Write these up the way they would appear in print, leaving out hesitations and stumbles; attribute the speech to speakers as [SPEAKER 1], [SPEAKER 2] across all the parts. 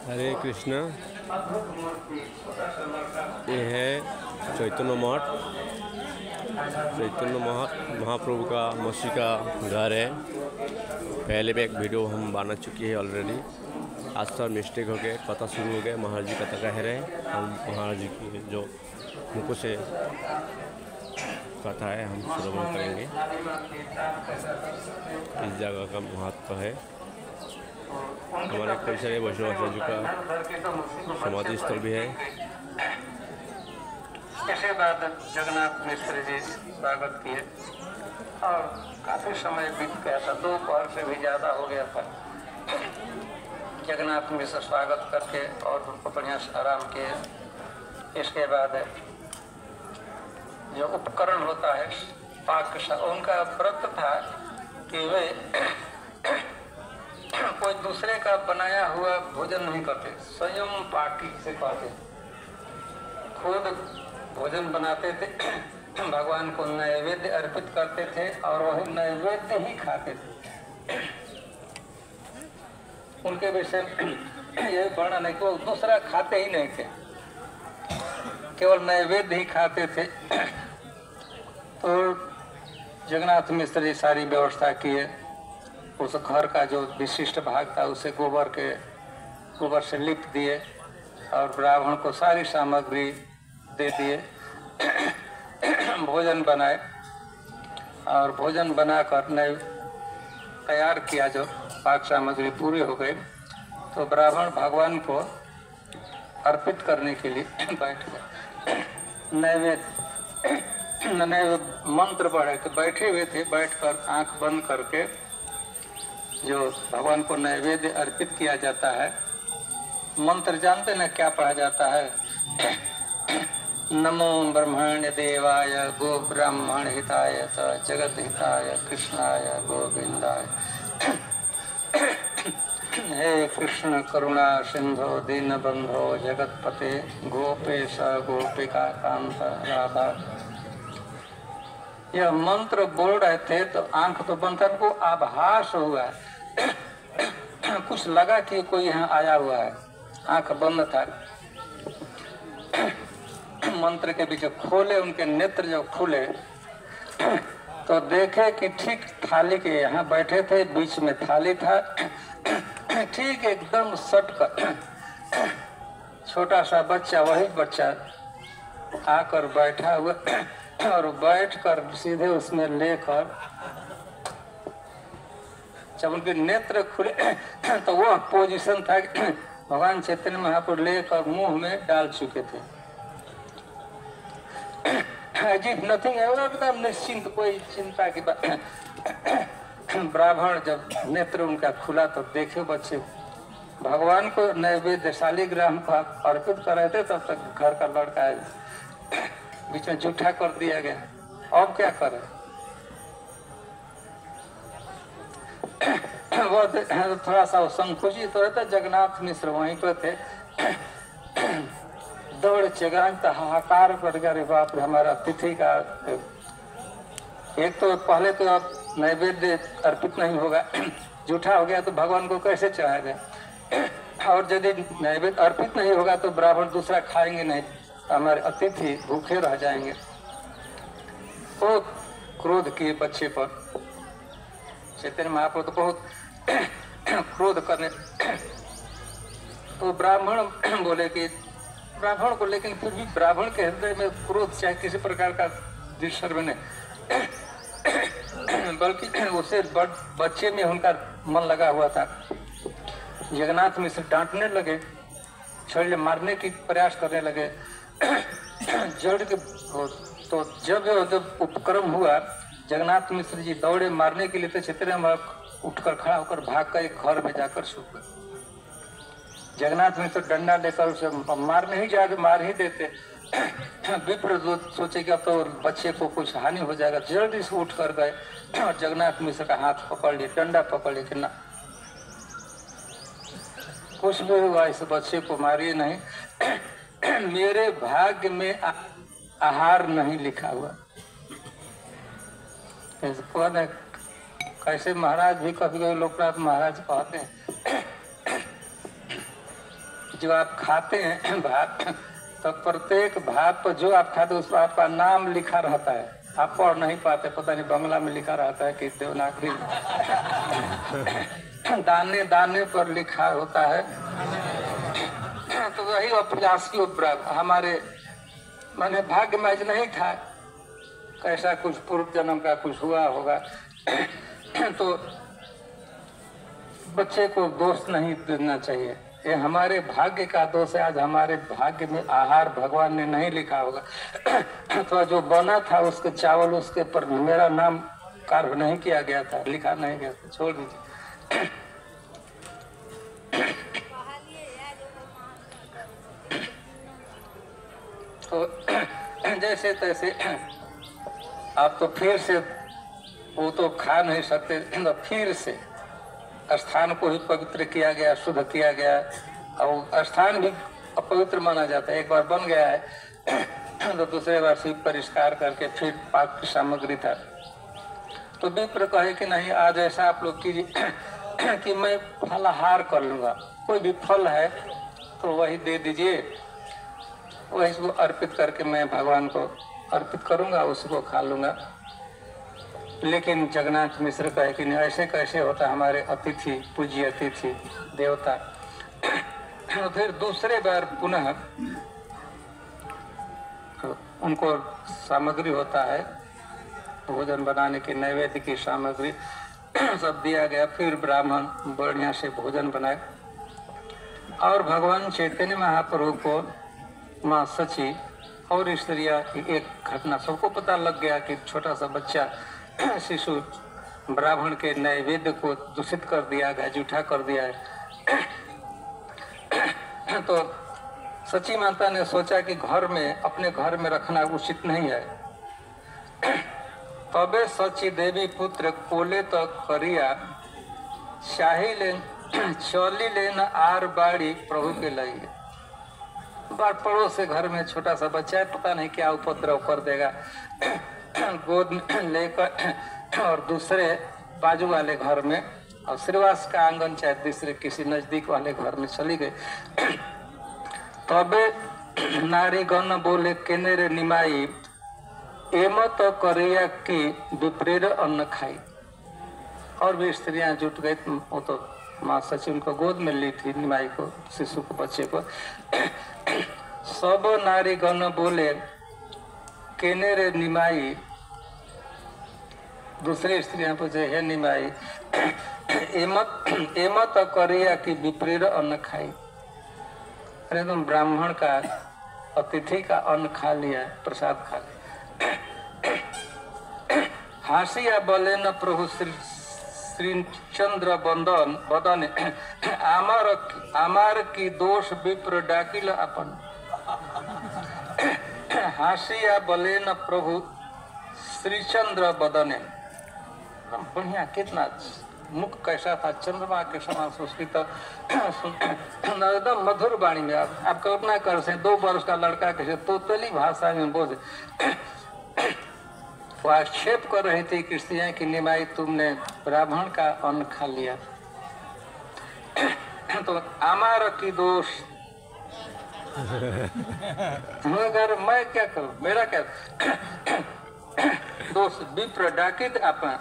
[SPEAKER 1] हरे कृष्णा। ये है चैतन्य मठ। चैतन्य महाप्रभु का मसीह का घर है। पहले भी एक वीडियो हम बना चुकी है ऑलरेडी। आज तो मिस्टेक हो गए, कथा शुरू हो गया। महाराज जी कथा कह रहे हैं। हम महाराज जी की जो मुख से कथा है हम श्रवण करेंगे। इस जगह का महत्व है। हमारे कई सारे वैष्णव आचार्य जी का समाधि स्थल भी है।
[SPEAKER 2] इसके बाद जगन्नाथ मिश्र जी स्वागत किए और काफी समय बीत गया था, 2 पहर से भी ज्यादा हो गया था। जगन्नाथ मिश्र स्वागत करके और उनको बढ़िया से आराम किए। इसके बाद जो उपकरण होता है पाक, उनका व्रत था कि वे कोई दूसरे का बनाया हुआ भोजन नहीं करते, स्वयं पाकी से कहते, खुद भोजन बनाते थे, भगवान को नैवेद्य अर्पित करते थे और वही नैवेद्य ही खाते थे। उनके विषय यही वर्णन है कि वो दूसरा खाते ही नहीं थे, केवल नैवेद्य ही खाते थे। तो जगन्नाथ मिश्र जी सारी व्यवस्था किए। उस घर का जो विशिष्ट भाग था उसे गोबर से लिप दिए और ब्राह्मण को सारी सामग्री दे दिए। भोजन बनाए और भोजन बनाकर नए तैयार किया। जो पाक सामग्री पूरी हो गई तो ब्राह्मण भगवान को अर्पित करने के लिए बैठ गए। नैवेद्य मंत्र पढ़े तो बैठे हुए थे। बैठकर आंख बंद करके जो भगवान को नैवेद्य अर्पित किया जाता है, मंत्र जानते ना क्या पढ़ा जाता है? नमो ब्रह्मण्य देवाय गो ब्राह्मण हिताय च जगत हिताय कृष्णाय गोविंदाय। हे कृष्ण करुणा सिंधो दीन बंधो जगतपते गोपेश गोपिका कांत राधा। यह मंत्र बोल रहे थे तो आंख तो बंद था, को आभास हुआ कुछ लगा कि कोई यहाँ आया हुआ है। आंख बंद था। मंत्र के बीच खोले, उनके नेत्र जब खुले तो देखे कि ठीक थाली के यहाँ बैठे थे, बीच में थाली था। ठीक एकदम सट कर छोटा सा बच्चा, वही बच्चा आकर बैठा हुआ और बैठकर सीधे उसमें लेकर जब उनके नेत्र खुले तो वह पोजीशन था कि भगवान चैतन्य महाप्रभु लेकर मुंह में डाल चुके थे। अजीब नथिंग है, एकदम निश्चिंत, कोई चिंता की बात। ब्राह्मण जब नेत्र उनका खुला तो देखे बच्चे भगवान को नैवेद्य शालिग्राम को अर्पित कर रहे थे। तब तक घर का लड़का बीच में जूठा कर दिया गया। अब क्या करे? वो थोड़ा सा संकुचित तो रहता। जगन्नाथ मिश्र वहीं पर थे। दौड़ चगान तो हाहाकार कर गया, रे बाप रे, हमारा अतिथि का एक तो पहले तो अब नैवेद्य अर्पित नहीं होगा, जूठा हो गया तो भगवान को कैसे चढ़ाएगा? और यदि नैवेद्य अर्पित नहीं होगा तो ब्राह्मण दूसरा खाएंगे नहीं, हमारे अतिथि भूखे रह जाएंगे। वो क्रोध किए बच्चे पर। चैतन्य महाप्रभु तो बहुत क्रोध करने। तो ब्राह्मण बोले कि ब्राह्मण को, लेकिन फिर भी ब्राह्मण के हृदय में क्रोध चाहे किसी प्रकार का दिशर में नहीं, बल्कि उसे बच्चे में उनका मन लगा हुआ था। जगन्नाथ मिश्र डांटने लगे, छड़े मारने की प्रयास करने लगे। जड़ के तो जब उपक्रम हुआ, जगन्नाथ मिश्र जी दौड़े मारने के लिए, तो चैतन्य महाप्रभु उठकर खड़ा होकर भाग कर एक घर में जाकर छुप गए। जगन्नाथ मिश्र डंडा लेकर उसे मार नहीं जाके मार ही देते। विप्र सोचे कि अब तो बच्चे को कुछ हानि हो जाएगा, जल्दी से उठ कर गए और जगन्नाथ मिश्र का हाथ पकड़ लिए, डंडा पकड़ लिए कि ना कुछ भी हुआ, इस बच्चे को मारिए नहीं। मेरे भाग्य में आहार नहीं लिखा हुआ। कौन है? कैसे महाराज भी कभी कभी लोकनाथ महाराज कहते हैं जो आप खाते हैं भात, तो प्रत्येक भात पर जो आप खाते उस पर आपका नाम लिखा रहता है। आप पढ़ नहीं पाते, पता नहीं बंगला में लिखा रहता है कि देवनागरी दाने दाने पर लिखा होता है। तो वही अभिलाषी उपराग हमारे माने भाग्य में नहीं था, कैसा कुछ पूर्व जन्म का कुछ हुआ होगा। तो बच्चे को दोष नहीं देना चाहिए, ये हमारे भाग्य का दोष है। आज हमारे भाग्य में आहार भगवान ने नहीं लिखा होगा, तो जो बना था उसके चावल उसके पर मेरा नाम कार्य नहीं किया गया था, लिखा नहीं गया था, छोड़ दीजिए। तो जैसे तैसे आप तो फिर से वो तो खा नहीं सकते, तो फिर से स्थान को ही पवित्र किया गया, शुद्ध किया गया। और स्थान भी अपवित्र माना जाता है, एक बार बन गया है तो दूसरे बार से परिष्कार करके फिर पाक की सामग्री था। तो विप्र कहे कि नहीं, आज ऐसा आप लोग कीजिए कि मैं फलाहार कर लूंगा, कोई भी फल है तो वही दे दीजिए, वही इसको अर्पित करके मैं भगवान को अर्पित करूंगा, उसको खा लूंगा। लेकिन जगन्नाथ मिश्र कहे कि नहीं, ऐसे कैसे होता, हमारे अतिथि पूज्य अतिथि देवता। तो फिर दूसरे बार पुनः उनको सामग्री होता है, भोजन बनाने की नैवेद्य की सामग्री सब दिया गया। फिर ब्राह्मण बढ़िया से भोजन बनाए और भगवान चैतन्य महाप्रभु को माँ सची और स्त्रियाँ की एक घटना सबको पता लग गया कि छोटा सा बच्चा शिशु ब्राह्मण के नैवेद्य को दूषित कर दिया गया, जूठा कर दिया है। तो सची माता ने सोचा कि घर में, अपने घर में रखना उचित नहीं है। तबे सची देवी पुत्र कोले तो करिया शाही ले चौली लेन आर बाड़ी प्रभु के लिए। बार पड़ोस से घर में छोटा सा बच्चा है, पता नहीं क्या उपद्रव कर देगा, गोद में लेकर और दूसरे बाजू वाले घर में और श्रीवास का आंगन चाहे दूसरे किसी नजदीक वाले घर में चली गई। तबे नारी गण बोले केने रे निमाई एम तो करिया की विपरीत अन्न खाई। और भी स्त्रियां जुट गई, वो तो माँ सची उनको गोद में ली थी, निमाई को, शिशु को, बच्चे को। सब नारी गण बोले केने रे निमाई, दूसरी स्त्रियां पूछे हे निमाई एमत करिया कि विपरीत अन्न खाई। अरे तुम ब्राह्मण का, अतिथि का अन्न खा लिया, प्रसाद खा लिया। हासिया बोले न प्रभु श्री चंद्र बंदन बदन आमार की दोष विप्र डाकिल अपन। हासिया बोले न प्रभु श्री चंद्र बदने, बढ़िया, कितना मुख कैसा था, चंद्रमा के समान सुस्मित, एकदम मधुर वाणी में। आप कल्पना कर सकते, 2 वर्ष का लड़का कैसे तोतली भाषा में बोले। वो आक्षेप कर रही थी क्रिस्तियां की निमाई तुमने ब्राह्मण का अन्न खा लिया। तो आमार की दोष, मगर मैं क्या करूं, मेरा क्या दोष। विप्र डाकित अपन,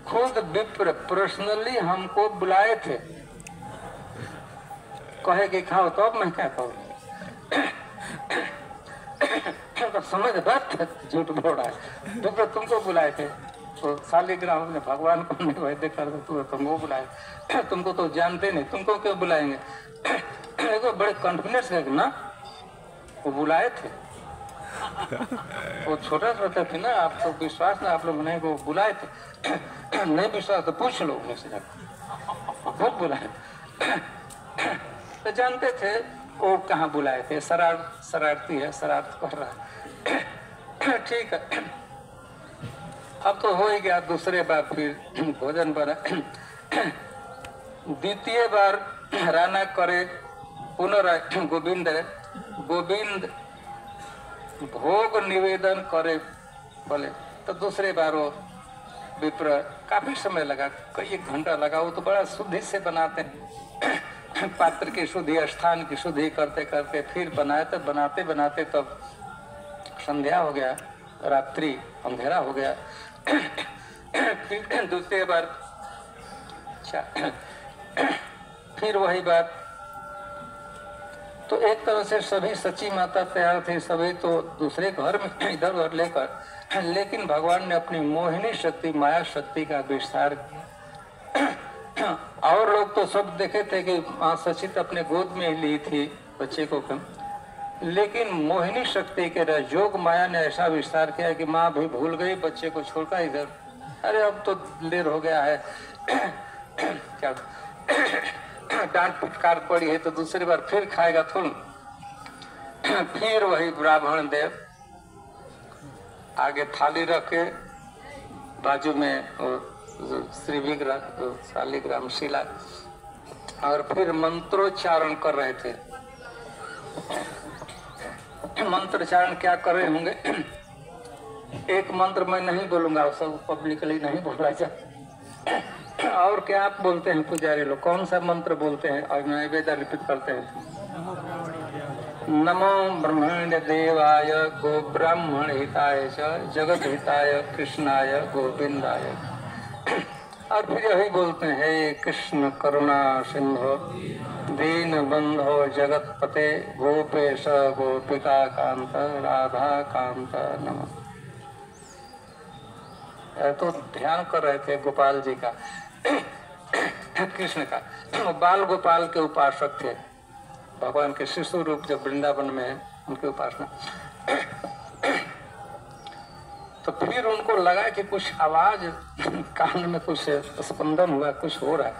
[SPEAKER 2] खुद विप्र पर्सनली हमको बुलाए थे, कहे कि खाओ, तो अब मैं क्या करूं। तो समझ बात, झूठ बोल रहा है। विप्र तुमको बुलाए थे, तो शालिग्राम ने भगवान को नहीं वैद्य कर दो, तुमको बुलाए, तुमको तो जानते नहीं, तुमको क्यों बुलाएंगे। देखो बड़े कॉन्फिडेंस है ना, वो बुलाए थे, वो छोटा छोटा थे ना, आपको विश्वास ना, आप लोग नहीं को बुलाए थे। नहीं विश्वास तो पूछ लो उन्हें से जाकर, बहुत बुलाए। तो जानते थे वो कहाँ बुलाए थे, शरारती है, शरारत कर रहा है। ठीक है, अब तो हो ही गया। दूसरे बार फिर भोजन बना। द्वितीय बार राना करे पुनः गोविंद भोग निवेदन करे बोले। तो दूसरे बार वो विप्र, काफी समय लगा, कई 1 घंटा लगा, वो तो बड़ा शुद्धि से बनाते हैं। पात्र की शुद्धि, स्थान की शुद्धि करते करते फिर बनाए, तो बनाते बनाते तब संध्या हो गया, रात्रि अंधेरा हो गया। फिर दूसरी बार फिर वही बात। तो एक तरह से सभी सच्ची माता तैयार थी, सभी तो दूसरे घर में इधर उधर लेकर, लेकिन भगवान ने अपनी मोहिनी शक्ति, माया शक्ति का विस्तार किया। और लोग तो सब देखे थे कि माँ सचित अपने गोद में ही ली थी बच्चे को, लेकिन मोहिनी शक्ति के जोग माया ने ऐसा विस्तार किया कि माँ भी भूल गई बच्चे को छोड़कर इधर। अरे अब तो देर हो गया है, क्या डांट फटकार पड़ी है तो दूसरी बार फिर खाएगा थोड़ा। फिर वही ब्राह्मण देव आगे थाली रख के, बाजू में श्री विग्रह शालिग्राम शिला, और फिर मंत्रोच्चारण कर रहे थे। मंत्रोच्चारण क्या कर रहे होंगे, एक मंत्र मैं नहीं बोलूंगा, सब पब्लिकली नहीं बोला जाए। और क्या आप बोलते हैं पुजारी लोग, कौन सा मंत्र बोलते हैं और नैवेद्य अर्पित करते हैं? नमो ब्रह्मण्य देवाय गो ब्राह्मण हिताय च जगत हिताय कृष्णाय गोविंदाय। और फिर यही बोलते हैं, हे कृष्ण करुणा सिंधु दीन बंधो जगत पते गोपेश गोपिका कांत राधा कांत नमः। तो ध्यान कर रहे थे गोपाल जी का, कृष्ण का। बाल गोपाल के उपासक थे, भगवान के शिशु रूप जो वृंदावन में है उनकी उपासना। तो फिर उनको लगा कि कुछ आवाज कान में, कुछ स्पंदन हुआ, कुछ हो रहा है।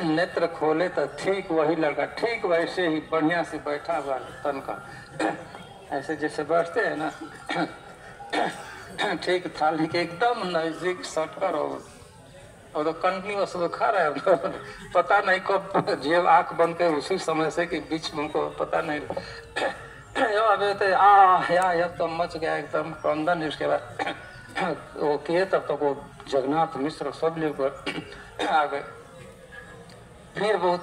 [SPEAKER 2] नेत्र खोले तो ठीक वही लड़का, ठीक वैसे ही बढ़िया से बैठा हुआ तन का, ऐसे जैसे बैठते हैं ना, ठीक थाली के एकदम नजदीक सटकर, और तो कंटिन्यूअस वो खा रहा है। पता नहीं कब जेब आंख बंद के उसी समय से कि बीच में उनको पता नहीं। अबे तो या तो मच गया एकदम क्रंदन। इसके बाद वो किए तब तक वो जगन्नाथ मिश्र सब लोग आ गए। फिर बहुत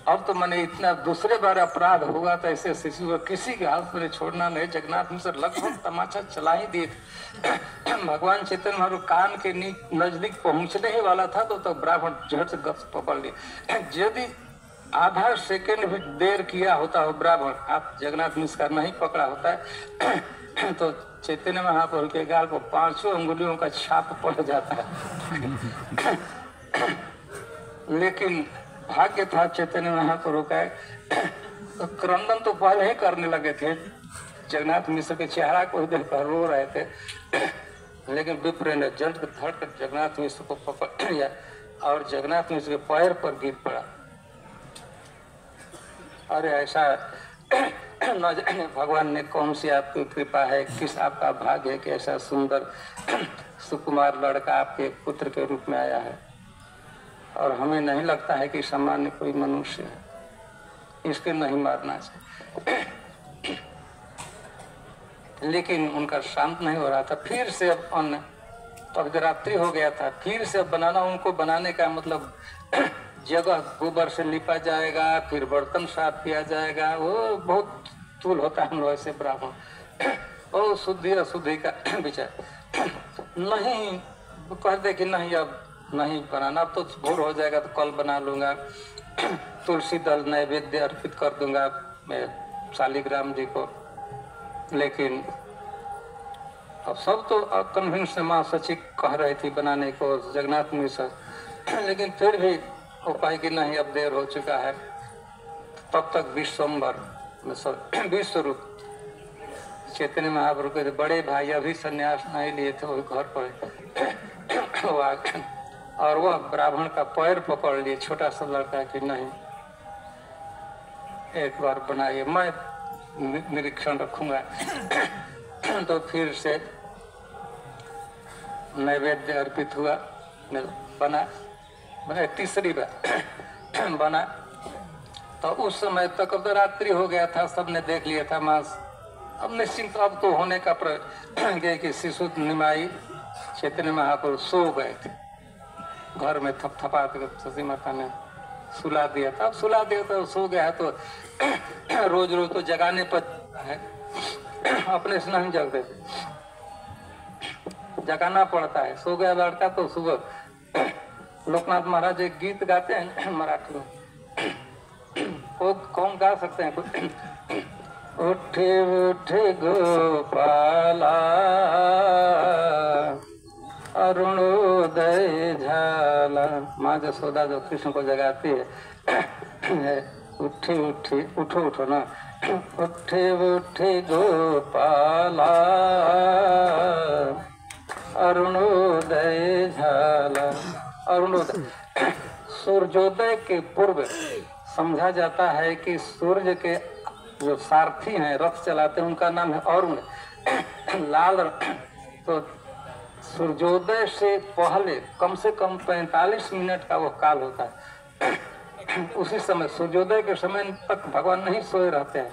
[SPEAKER 2] अब तो मैंने इतना दूसरे बार अपराध होगा तो ऐसे शिशु को किसी के हाथ में छोड़ना नहीं। जगन्नाथ मिश्र लगभग तमाचा चला ही दिए। भगवान चैतन्य महाप्रभु कान के नजदीक पहुंचने ही वाला था तो ब्राह्मण झट से गप पकड़ लिया। यदि आधा सेकंड भी देर किया होता हो ब्राह्मण, आप जगन्नाथ मिश्र का नहीं पकड़ा होता है तो चैतन्य महाप्रभु के गाल को 5 अंगुलियों का छाप पड़ जाता है। लेकिन भाग्य था चैतन्य महाप्रभु का, तो क्रंदन तो पहले ही करने लगे थे। जगन्नाथ मिश्र के चेहरा को देखकर रो रहे थे, लेकिन विप्र ने जल्द धड़ कर जगन्नाथ मिश्र को पकड़ लिया और जगन्नाथ मिश्र के पैर पर गिर पड़ा। अरे ऐसा न जाने भगवान ने कौन सी आपकी कृपा है, किस आपका भाग्य है कि ऐसा सुंदर सुकुमार लड़का आपके पुत्र के रूप में आया है। और हमें नहीं लगता है कि सामान्य कोई मनुष्य है, इसके नहीं मारना चाहिए। लेकिन उनका शांत नहीं हो रहा था। फिर से अब अन्न, तो अब रात्रि हो गया था, फिर से बनाना, उनको बनाने का मतलब जगह गोबर से लिपा जाएगा, फिर बर्तन साफ किया जाएगा, वो बहुत तूल होता है हम लोग ऐसे ब्राह्मण। और शुद्धि अशुद्धि का विचार नहीं, कहते कि नहीं अब नहीं बनाना, अब तो भोर हो जाएगा तो कल बना लूंगा। तुलसी दल नैवेद्य अर्पित कर दूंगा मैं शालिग्राम जी को। लेकिन अब सब तो कन्विंस माँ सची कह रही थी बनाने को जगन्नाथ मिश्र, लेकिन फिर भी उपाय की नहीं, अब देर हो चुका है। तब तक विश्वम्भर विश्व रूप चैतन्य महाप्रभु के बड़े भाई अभी संन्यास नहीं लिए थे, वो घर पर और वह ब्राह्मण का पैर पकड़ लिए, छोटा सा लड़का कि नहीं एक बार बनाइए, मैं निरीक्षण रखूंगा। तो फिर से नैवेद्य अर्पित हुआ, बना तीसरी बार बना। तो उस समय तक अब तो रात्रि हो गया था, सबने देख लिया था मांस। अब निश्चिंत अब तो होने का कि शिशु निमाई चैतन्य महाप्रभु सो गए थे घर में। थपथपा सची माता ने सुला दिया था। अब सुला दिया तो सो गया तो रोज रोज तो जगाने पर है, अपने से नहीं जगते, जगाना पड़ता है। सो गया लड़का तो सुबह लोकनाथ महाराज एक गीत गाते हैं मराठी में, वो कौन गा सकते हैं? उठे उठे गोपाला अरुणोदय झाला। माँ जसोदा जो कृष्ण को जगाती है, उठे उठे उठो उठो ना, उठे उठे गोपाला अरुणोदय झाला। अरुणोदय सूर्योदय के पूर्व समझा जाता है कि सूर्य के जो सारथी हैं, रथ चलाते हैं, उनका नाम है अरुण। लाल तो सूर्योदय से पहले कम से कम 45 मिनट का वो काल होता है। उसी समय सूर्योदय के समय तक भगवान नहीं सोए रहते हैं,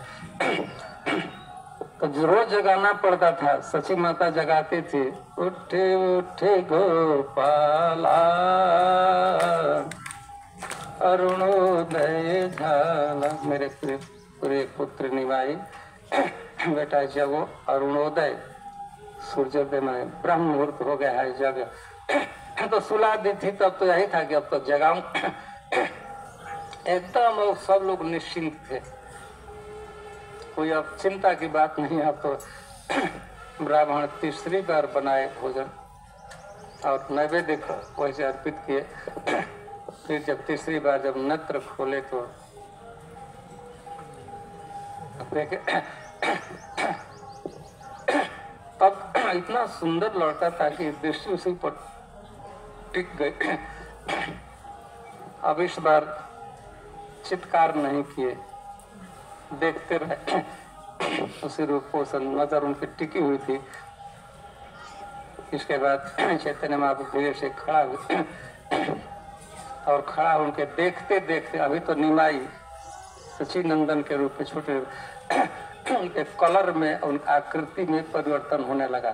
[SPEAKER 2] तो रोज जगाना पड़ता था। सची माता जगाती थी, उठे उठे गोपाला अरुणोदय झाला। मेरे पूरे पुत्र निभाई बेटा, जब वो अरुणोदय सूर्योदय में ब्रह्म मुहूर्त हो गया है जग, तो सुला दी थी। तब तो यही था कि अब तो जगाऊं। एकदम वो सब लोग निश्चिंत थे, कोई अब चिंता की बात नहीं। अब तो ब्राह्मण तीसरी बार बनाए भोजन और नैवेद्य वैसे अर्पित किए। फिर जब तीसरी बार जब नेत्र खोले तो देखे, तब इतना सुंदर लड़का था कि दृष्टि उसी पर टिक गई। अब इस बार चित्कार नहीं किए, देखते रहे, उसी रूप को नजर उनकी टिकी हुई थी। इसके बाद चैतन्य महाप्रभु धीरे से खड़ा हुए और खड़ा उनके देखते देखते, अभी तो निमाई सचिनंदन के रूप में छोटे, उनके कलर में, उनकी आकृति में परिवर्तन होने लगा।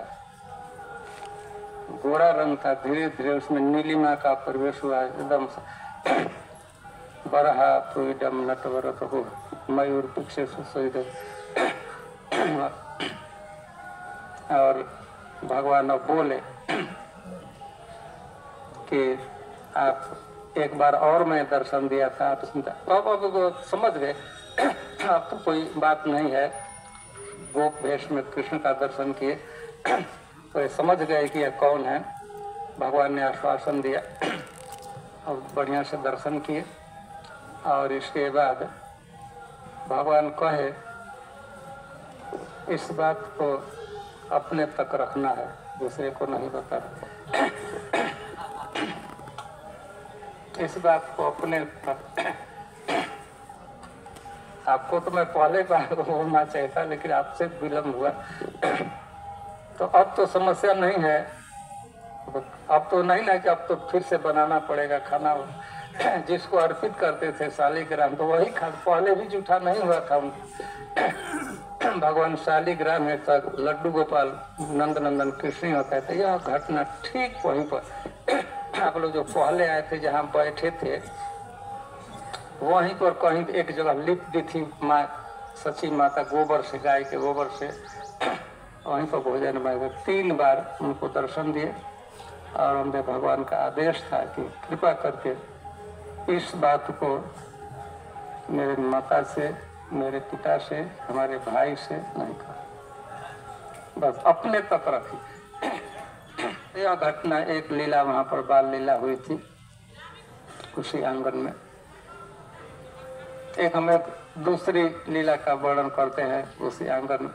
[SPEAKER 2] गोरा रंग था, धीरे धीरे उसमें नीलिमा का प्रवेश हुआ। एकदम बरहा पुइडम नटवरत हो मयूर पीछे सुसोइद। और भगवान बोले कि आप एक बार और मैं दर्शन दिया था, आप अब समझ गए अब तो कोई बात नहीं है। गोप वेश में कृष्ण का दर्शन किए तो ये समझ गए कि यह कौन है। भगवान ने आश्वासन दिया और बढ़िया से दर्शन किए। और इसके बाद भगवान कहे इस बात को अपने तक रखना है, दूसरे को नहीं बताना। इस बात को अपने तक, आपको तो मैं पहले बार बोलना चाहिए था, लेकिन आपसे विलम्ब हुआ। तो अब तो समस्या नहीं है, अब तो नहीं ना कि अब तो फिर से बनाना पड़ेगा खाना। जिसको अर्पित करते थे शालिग्राम, तो वही खा, पहले भी जूठा नहीं हुआ था। भगवान शालिग्राम है तक लड्डू गोपाल नंद नंदन कृष्ण होता है। तो यह घटना ठीक वहीं पर आप लोग जो पहले आए थे, जहाँ बैठे थे, वहीं पर कहीं एक जगह लिप दी थी माँ सची माता गोबर से, गाय के गोबर से। वहीं पर भोजन में 3 बार उनको दर्शन दिए। और उनमें भगवान का आदेश था कि कृपा करके इस बात को मेरे माता से, मेरे पिता से, हमारे भाई से नहीं कहा, बस अपने तक रखी। यह घटना एक लीला वहां पर बाल लीला हुई थी उसी आंगन में। एक हमें दूसरी लीला का वर्णन करते हैं उसी आंगन में।